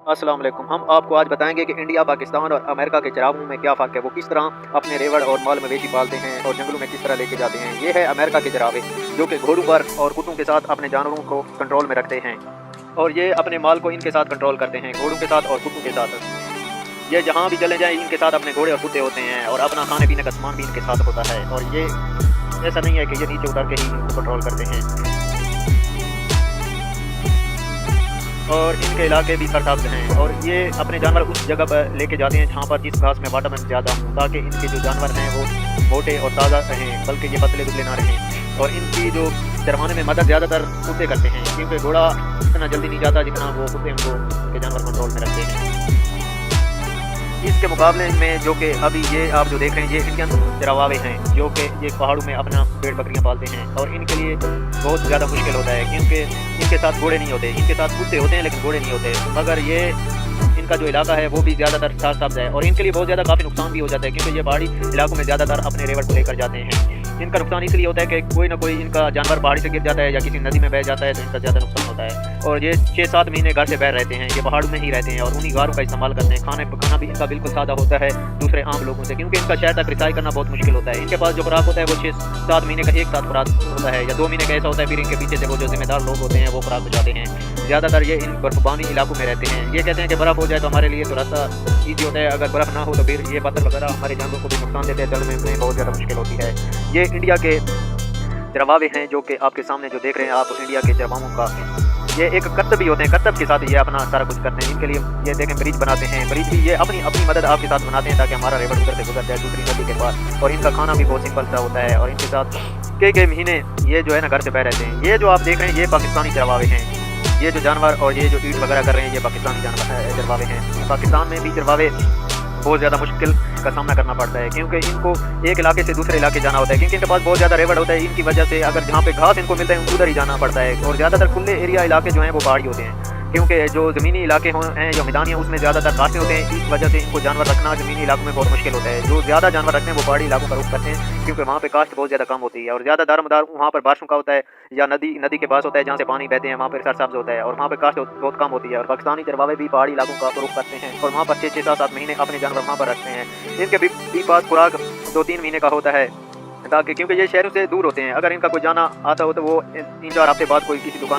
अस्सलाम वालेकुम। हम आपको आज बताएंगे कि इंडिया, पाकिस्तान और अमेरिका के चरागों में क्या फ़र्क है। वो किस तरह अपने रेवड़ और माल मवेशी पालते हैं और जंगलों में किस तरह लेके जाते हैं। ये है अमेरिका के चरावे, जो कि घोड़ों पर और कुत्तों के साथ अपने जानवरों को कंट्रोल में रखते हैं और ये अपने माल को इनके साथ कंट्रोल करते हैं, घोड़ों के साथ और कुत्तों के साथ। ये जहाँ भी चले जाएं इनके साथ अपने घोड़े और कुत्ते होते हैं और अपना खाने पीने का सामान भी इनके साथ होता है। और ये ऐसा नहीं है कि ये नीचे उतर के ही इनको कंट्रोल करते हैं। और इनके इलाके भी सरसब्ज हैं और ये अपने जानवर उस जगह पर लेके जाते हैं जहाँ पर जिस घास में वाटरमेलन ज़्यादा हो, ताकि इनके जो जानवर हैं वो मोटे और ताज़ा रहें, बल्कि ये पतले दुबले ना रहें। और इनकी जो चरवाने में मदद ज़्यादातर कुत्ते करते हैं, क्योंकि घोड़ा इतना जल्दी नहीं जाता जितना वो कुत्ते उनको उनके जानवर कंट्रोल में रखते हैं। इसके मुकाबले में जो कि अभी ये आप जो देख रहे हैं ये इंडियन चरवावे हैं, जो कि ये पहाड़ों में अपना भेड़ बकरियां पालते हैं और इनके लिए बहुत ज़्यादा मुश्किल होता है, क्योंकि इनके साथ घोड़े नहीं होते। इनके साथ कुत्ते होते हैं लेकिन घोड़े नहीं होते। मगर ये इनका जो इलाका है वो भी ज़्यादातर सरसब्ज है और इनके लिए बहुत ज़्यादा काफ़ी नुकसान भी हो जाता है, क्योंकि ये पहाड़ी इलाकों में ज़्यादातर अपने रेवड़ को लेकर जाते हैं। इनका नुकसान इसलिए होता है कि कोई ना कोई इनका जानवर पहाड़ी से गिर जाता है या किसी नदी में बह जाता है, तो इनका ज़्यादा नुकसान होता है। और ये 6-7 महीने घर से बाहर रहते हैं, ये पहाड़ों में ही रहते हैं और उन्हीं गारों का इस्तेमाल करते हैं। खाने पकाना भी इनका बिल्कुल सादा होता है दूसरे आम लोगों से, क्योंकि इनका शहर तक रिसाई करना बहुत मुश्किल होता है। इनके पास जो खुराक होता है वो 6-7 महीने का एक साथ खुराक होता है, या 2 महीने का ऐसा होता है। फिर इनके पीछे से वो जो जिम्मेदार लोग होते हैं वो खुराक बचाते हैं। ज़्यादातर ये इन बर्फबानी इलाकों में रहते हैं। ये कहते हैं कि बर्फ़ हो जाए तो हमारे लिए तो रास्ता ईजी होता है, अगर बर्फ़ ना हो तो फिर ये पत्थर वगैरह हमारे जानवरों को भी नुकसान देते हैं, चलने में बहुत ज़्यादा मुश्किल होती है। ये इंडिया के चरवावे हैं जो कि आपके सामने जो देख रहे हैं आप, इंडिया के चरवाहों का ये एक करतब भी होते हैं। करतब के साथ ये अपना सारा कुछ करते हैं। इनके लिए ये देखें ब्रिज बनाते हैं, ब्रिज भी ये अपनी अपनी मदद आपके साथ बनाते हैं ताकि हमारा रेवड़ उधर से गुजर जाए दूसरी नदी के पास। और इनका खाना भी बहुत सिंपल सा होता है और इनके साथ कई महीने ये जो है ना घर से बाहर रहते हैं। ये जो आप देख रहे हैं ये पाकिस्तानी चरवावे हैं। ये जो जानवर और ये जो ईंट वगैरह कर रहे हैं ये पाकिस्तानी जानवर चरवावे हैं। पाकिस्तान में भी चरवावे बहुत ज़्यादा मुश्किल का सामना करना पड़ता है, क्योंकि इनको एक इलाके से दूसरे इलाके जाना होता है, क्योंकि इनके पास बहुत ज़्यादा रेवड़ होता है। इनकी वजह से अगर जहाँ पे घास इनको मिलता है उनको उधर ही जाना पड़ता है। और ज़्यादातर खुले एरिया इलाके जो हैं वो पहाड़ी होते हैं, क्योंकि जो ज़मीनी इलाके हैं या मैदानी हैं उसमें ज़्यादातर घासें होते हैं। इस वजह से इनको जानवर रखना ज़मीनी इलाकों में बहुत मुश्किल होता है। जो ज़्यादा जानवर रखते हैं वो पहाड़ी इलाकों का रुख करते हैं, क्योंकि वहाँ पे कास्ट बहुत ज़्यादा कम होती है और ज़्यादा दारोमदार वहाँ पर बारिशों का होता है या नदी के पास होता है जहाँ से पानी बहते हैं, वहाँ पर सरसब्ज होता है और वहाँ पर कास्ट बहुत कम होती है। और पाकिस्तानी चरवावे भी पहाड़ी इलाकों का रुख करते हैं और वहाँ पर 6-7 महीने अपने जानवर वहाँ पर रखते हैं। इनके भी पास खुराक 2-3 महीने का होता है, ताकि क्योंकि ये शहरों से दूर होते हैं। अगर इनका कोई जाना आता हो तो वो 3-4 हफ्ते बाद कोई किसी दुकान